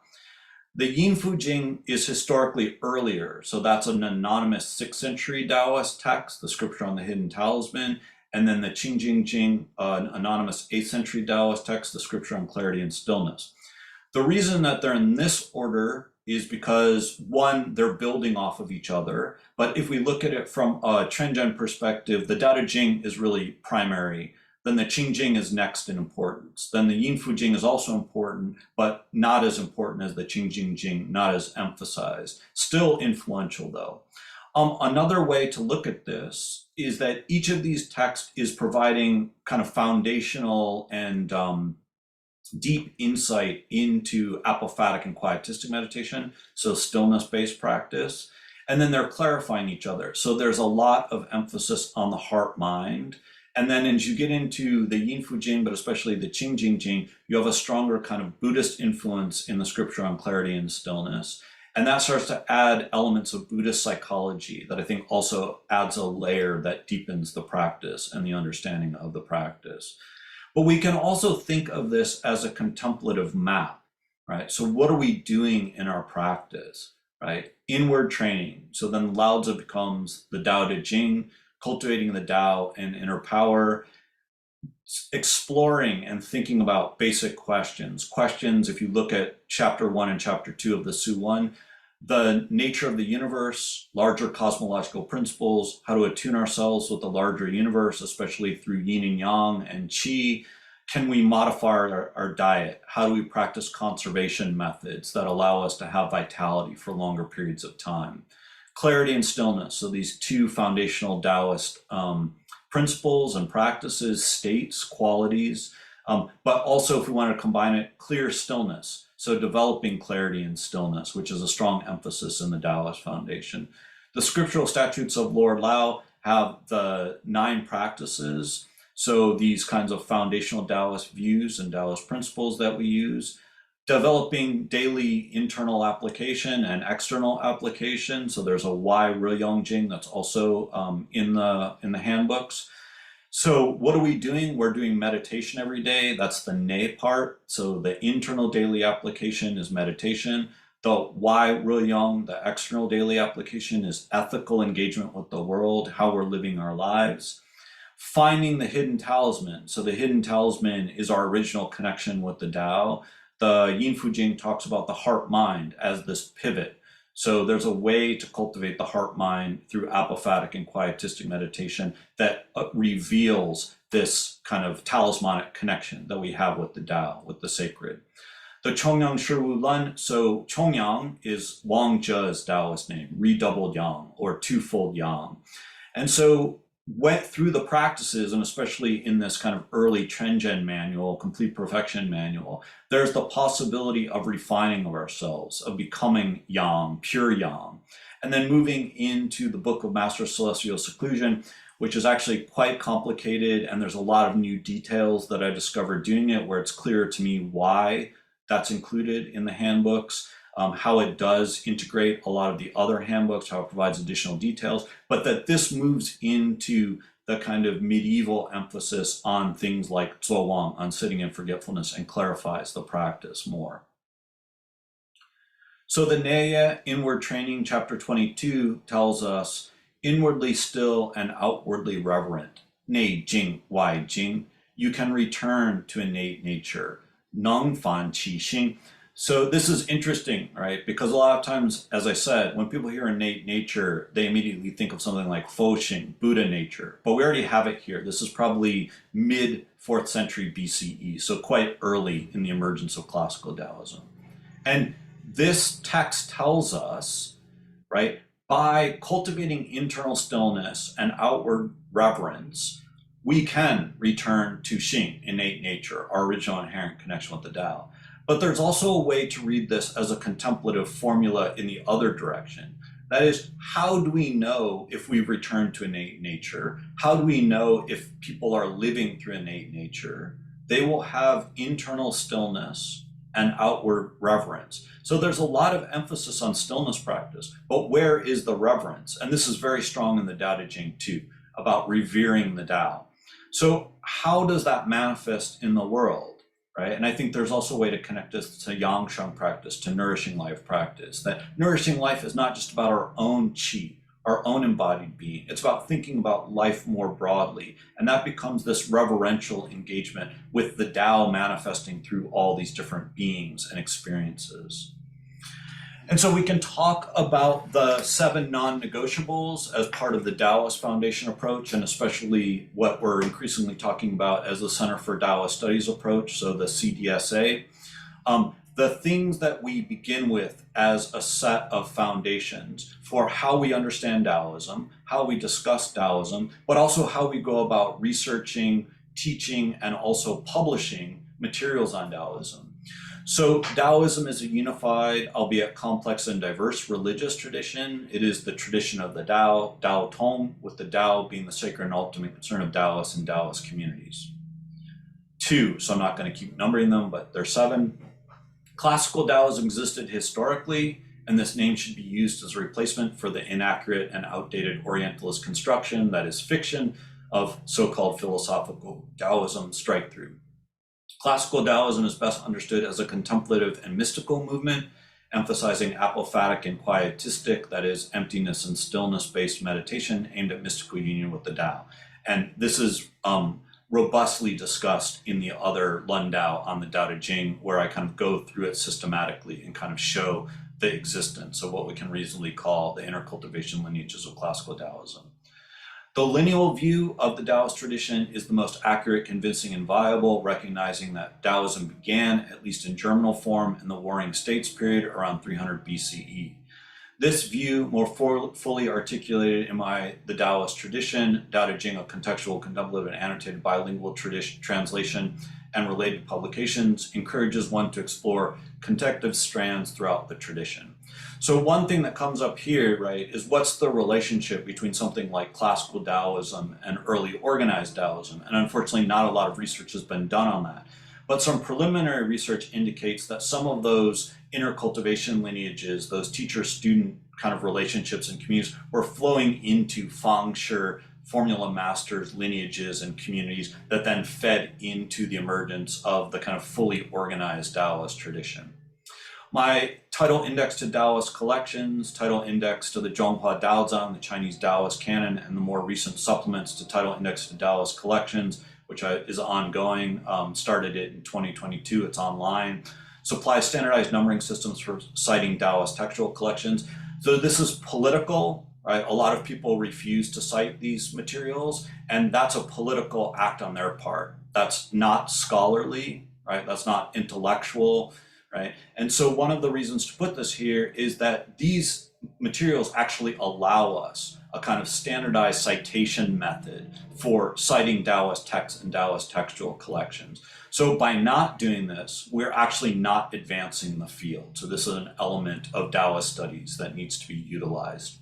S1: The Yinfu Jing is historically earlier, so that's an anonymous 6th century Taoist text, the scripture on the hidden talisman, and then the Qingjing Jing, an anonymous 8th century Taoist text, the scripture on clarity and stillness. The reason that they're in this order is because, one, they're building off of each other, but if we look at it from a Chenjen perspective, the Tao Te Ching is really primary. Then the Qingjing is next in importance. Then the Yinfu Jing is also important, but not as important as the Qingjing Jing, not as emphasized. Still influential though. Another way to look at this is that each of these texts is providing kind of foundational and deep insight into apophatic and quietistic meditation, so stillness-based practice. And then they're clarifying each other. So there's a lot of emphasis on the heart-mind. And then as you get into the Yinfu Jing, but especially the Qingjing Jing, you have a stronger kind of Buddhist influence in the scripture on clarity and stillness. And that starts to add elements of Buddhist psychology that I think also adds a layer that deepens the practice and the understanding of the practice. But we can also think of this as a contemplative map, right? So what are we doing in our practice, right? Inward training. So then Lao Tzu becomes the Tao Te Ching, cultivating the Tao and inner power, exploring and thinking about basic questions. Questions, if you look at chapter 1 and chapter 2 of the Su One, the nature of the universe, larger cosmological principles, how to attune ourselves with the larger universe, especially through yin and yang and qi. Can we modify our diet? How do we practice conservation methods that allow us to have vitality for longer periods of time? Clarity and stillness, so these 2 foundational Taoist principles and practices, states, qualities, but also if we want to combine it, clear stillness, so developing clarity and stillness, which is a strong emphasis in the Daoist Foundation. The scriptural statutes of Lord Lao have the 9 practices, so these kinds of foundational Taoist views and Taoist principles that we use. Developing daily internal application and external application. So there's a Wai Riyong Jing that's also in the handbooks. So what are we doing? We're doing meditation every day. That's the Ne part. So the internal daily application is meditation. The Wai Riyong, the external daily application, is ethical engagement with the world, how we're living our lives. Finding the hidden talisman. So the hidden talisman is our original connection with the Tao. The Yinfu Jing talks about the heart-mind as this pivot. So there's a way to cultivate the heart-mind through apophatic and quietistic meditation that reveals this kind of talismanic connection that we have with the Tao, with the sacred. The Chongyang Shiwu Lun, so Chongyang is Wang Zhe's Taoist name, redoubled yang or twofold yang. And so went through the practices, and especially in this kind of early Chenjen manual, complete perfection manual, there's the possibility of refining of ourselves, of becoming yang, pure yang, and then moving into the Book of Master Celestial Seclusion, which is actually quite complicated, and there's a lot of new details that I discovered doing it, where it's clear to me why that's included in the handbooks. How it does integrate a lot of the other handbooks, how it provides additional details, but that this moves into the kind of medieval emphasis on things like Zuowang, on sitting in forgetfulness, and clarifies the practice more. So the Neye, inward training, chapter 22, tells us, inwardly still and outwardly reverent, Nei Jing Wai Jing, you can return to innate nature, Nong Fan Qi Xing. So this is interesting, right? Because a lot of times, as I said, when people hear innate nature, they immediately think of something like Foxing, Buddha nature. But we already have it here. This is probably mid 4th century BCE, so quite early in the emergence of classical Taoism. And this text tells us, right, by cultivating internal stillness and outward reverence, we can return to Xing, innate nature, our original inherent connection with the Tao. But there's also a way to read this as a contemplative formula in the other direction. That is, how do we know if we've returned to innate nature? How do we know if people are living through innate nature? They will have internal stillness and outward reverence. So there's a lot of emphasis on stillness practice, but where is the reverence? And this is very strong in the Tao Te Ching too, about revering the Tao. So how does that manifest in the world? Right? And I think there's also a way to connect this to Yangsheng practice, to nourishing life practice, that nourishing life is not just about our own qi, our own embodied being. It's about thinking about life more broadly. And that becomes this reverential engagement with the Tao manifesting through all these different beings and experiences. And so we can talk about the 7 non-negotiables as part of the Daoist Foundation Approach, and especially what we're increasingly talking about as the Center for Daoist Studies approach, so the CDSA. The things that we begin with as a set of foundations for how we understand Taoism, how we discuss Taoism, but also how we go about researching, teaching, and also publishing materials on Taoism. So Taoism is a unified, albeit complex and diverse religious tradition. It is the tradition of the Tao, Tao Tong, with the Tao being the sacred and ultimate concern of Taoists and Taoist communities. 2, so I'm not going to keep numbering them, but there are 7. Classical Taoism existed historically, and this name should be used as a replacement for the inaccurate and outdated Orientalist construction, that is fiction, of so-called philosophical Taoism strike-through. Classical Taoism is best understood as a contemplative and mystical movement, emphasizing apophatic and quietistic, that is, emptiness and stillness-based meditation aimed at mystical union with the Tao. And this is robustly discussed in the other Lundao on the Tao Te Ching, where I kind of go through it systematically and kind of show the existence of what we can reasonably call the inner cultivation lineages of classical Taoism. The lineal view of the Taoist tradition is the most accurate, convincing, and viable, recognizing that Taoism began, at least in germinal form, in the Warring States period around 300 BCE. This view, more fully articulated in the Taoist tradition, Tao Te Ching, a contextual, contemplative, and annotated bilingual translation, and related publications, encourages one to explore contective strands throughout the tradition. So one thing that comes up here, right, is what's the relationship between something like classical Taoism and early organized Taoism? And unfortunately, not a lot of research has been done on that. But some preliminary research indicates that some of those inner cultivation lineages, those teacher-student kind of relationships and communities, were flowing into Fang Shi, formula masters, lineages, and communities that then fed into the emergence of the kind of fully organized Taoist tradition. My title index to Taoist collections, title index to the Zhonghua Daozang, the Chinese Taoist canon, and the more recent supplements to title index to Taoist collections, which is ongoing, started it in 2022, it's online, supplies standardized numbering systems for citing Taoist textual collections. So this is political, right? A lot of people refuse to cite these materials, and that's a political act on their part. That's not scholarly, right? That's not intellectual, right? And so one of the reasons to put this here is that these materials actually allow us a kind of standardized citation method for citing Taoist texts and Taoist textual collections. So by not doing this, we're actually not advancing the field. So this is an element of Taoist studies that needs to be utilized.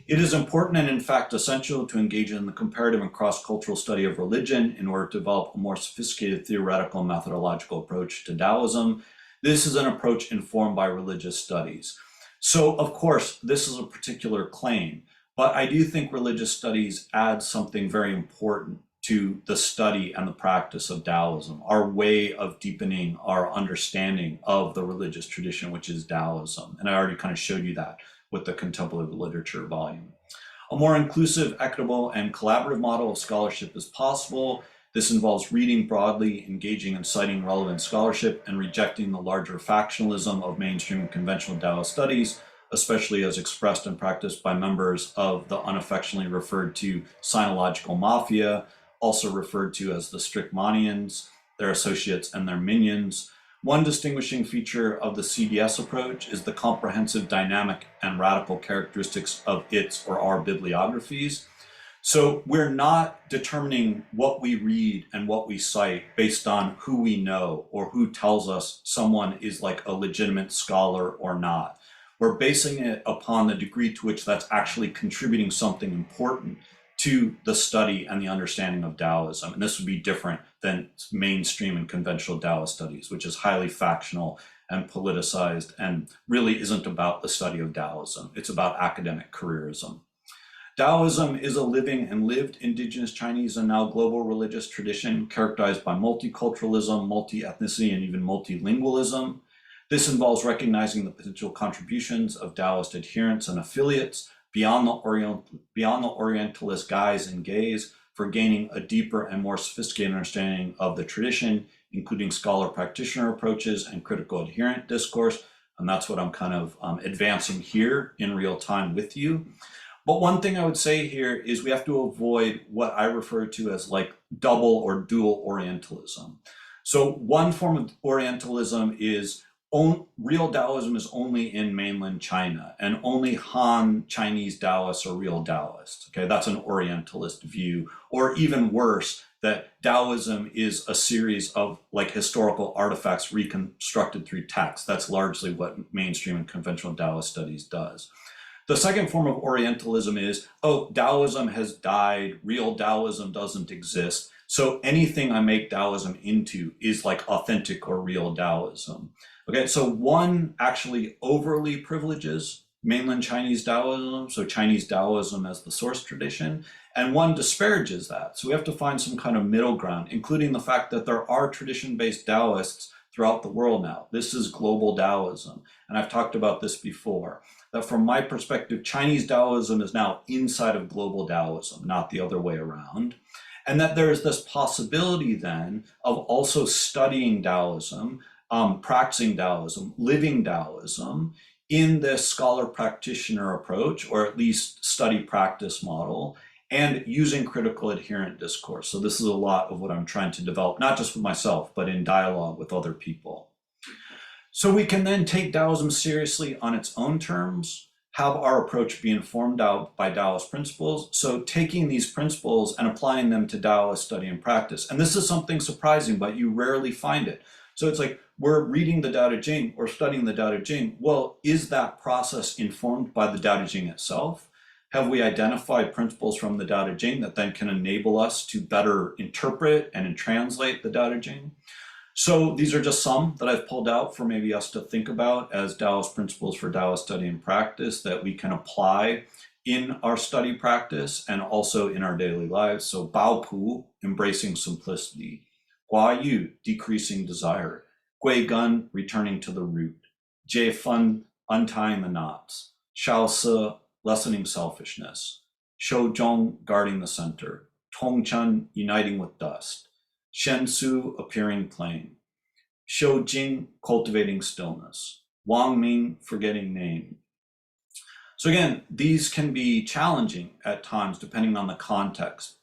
S1: It is important and in fact essential to engage in the comparative and cross-cultural study of religion in order to develop a more sophisticated theoretical and methodological approach to Taoism. This is an approach informed by religious studies. So of course, this is a particular claim, but I do think religious studies add something very important to the study and the practice of Taoism, our way of deepening our understanding of the religious tradition, which is Taoism. And I already kind of showed you that with the contemplative literature volume. A more inclusive, equitable, and collaborative model of scholarship is possible. This involves reading broadly, engaging and citing relevant scholarship, and rejecting the larger factionalism of mainstream and conventional Taoist studies, especially as expressed and practiced by members of the unaffectionately referred to Sinological Mafia, also referred to as the Strickmanians, their associates and their minions. One distinguishing feature of the CDS approach is the comprehensive, dynamic, and radical characteristics of its or our bibliographies. So we're not determining what we read and what we cite based on who we know or who tells us someone is like a legitimate scholar or not. We're basing it upon the degree to which that's actually contributing something important to the study and the understanding of Taoism. And this would be different than mainstream and conventional Taoist studies, which is highly factional and politicized and really isn't about the study of Taoism. It's about academic careerism. Taoism is a living and lived indigenous Chinese and now global religious tradition characterized by multiculturalism, multi-ethnicity, and even multilingualism. This involves recognizing the potential contributions of Taoist adherents and affiliates beyond the Orientalist guise and gaze for gaining a deeper and more sophisticated understanding of the tradition, including scholar-practitioner approaches and critical adherent discourse. And that's what I'm kind of advancing here in real time with you. But one thing I would say here is we have to avoid what I refer to as like double or dual Orientalism. So one form of Orientalism is real Taoism is only in mainland China, and only Han Chinese Taoists are real Taoists. Okay, that's an Orientalist view. Or even worse, that Taoism is a series of like historical artifacts reconstructed through text. That's largely what mainstream and conventional Taoist studies does. The second form of Orientalism is, oh, Taoism has died, real Taoism doesn't exist, so anything I make Taoism into is like authentic or real Taoism. Okay, so one actually overly privileges mainland Chinese Taoism, so Chinese Taoism as the source tradition, and one disparages that. So we have to find some kind of middle ground, including the fact that there are tradition-based Taoists throughout the world now. This is global Taoism, and I've talked about this before, that from my perspective, Chinese Taoism is now inside of global Taoism, not the other way around. And that there is this possibility then of also studying Taoism, practicing Taoism, living Taoism in this scholar practitioner approach, or at least study practice model, and using critical adherent discourse. So this is a lot of what I'm trying to develop, not just with myself, but in dialogue with other people. So we can then take Taoism seriously on its own terms, have our approach be informed by Taoist principles. So taking these principles and applying them to Taoist study and practice. And this is something surprising, but you rarely find it. So it's like, we're reading the Tao Te Ching or studying the Tao Te Ching. Well, is that process informed by the Tao Te Ching itself? Have we identified principles from the Tao Te Ching that then can enable us to better interpret and translate the Tao Te Ching? So these are just some that I've pulled out for maybe us to think about as Taoist principles for Taoist study and practice that we can apply in our study practice and also in our daily lives. So Bao Pu, embracing simplicity. Hua Yu, decreasing desire. Gui Gun, returning to the root. Jie Fun, untying the knots. Shao Se, lessening selfishness. Shou Zhong, guarding the center. Tong Chun, uniting with dust. Shen Su, appearing plain. Shou Jing, cultivating stillness. Wang Ming, forgetting name. So again, these can be challenging at times depending on the context,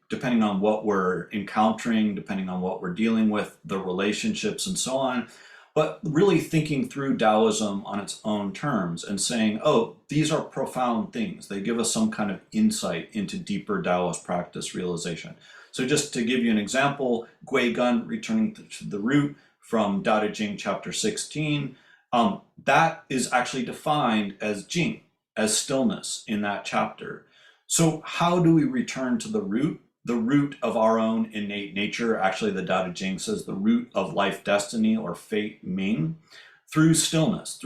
S1: depending on what we're encountering, depending on what we're dealing with, the relationships and so on. But really thinking through Taoism on its own terms and saying, oh, these are profound things. They give us some kind of insight into deeper Taoist practice realization. So just to give you an example, Gui Gun, returning to the root from Tao Te Ching chapter 16, that is actually defined as Jing, as stillness in that chapter. So how do we return to the root of our own innate nature? Actually, the Tao Te Ching says the root of life destiny or fate Ming, through stillness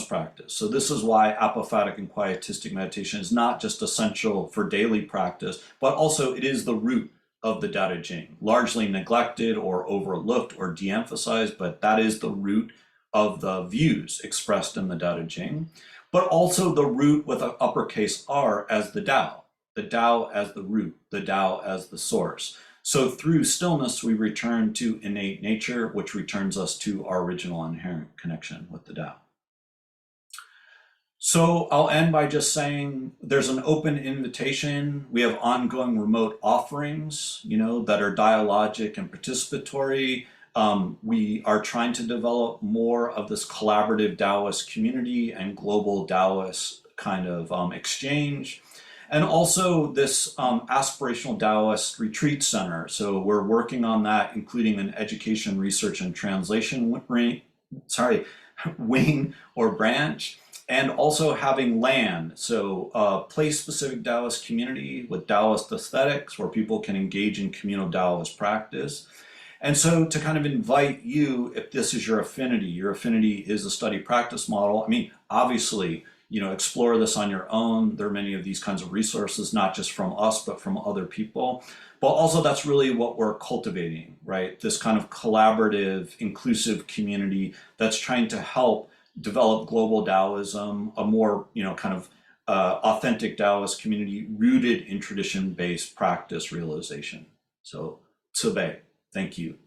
S1: practice. So this is why apophatic and quietistic meditation is not just essential for daily practice, but also it is the root of the Tao Te Ching, largely neglected or overlooked or de-emphasized, but that is the root of the views expressed in the Tao Te Ching, but also the root with an uppercase R as the Tao as the root, the Tao as the source. So through stillness, we return to innate nature, which returns us to our original inherent connection with the Tao. So I'll end by just saying there's an open invitation. We have ongoing remote offerings, that are dialogic and participatory. We are trying to develop more of this collaborative Taoist community and global Taoist kind of exchange. And also this aspirational Taoist retreat center. So we're working on that, including an education, research, and translation wing or branch, and also having land. So place-specific Taoist community with Taoist aesthetics where people can engage in communal Taoist practice. And so to kind of invite you, if this is your affinity is a study practice model. I mean, obviously, explore this on your own. There are many of these kinds of resources, not just from us, but from other people. But also that's really what we're cultivating, right? This kind of collaborative, inclusive community that's trying to help develop global Taoism, a more, authentic Taoist community rooted in tradition-based practice realization. So, Tse, thank you.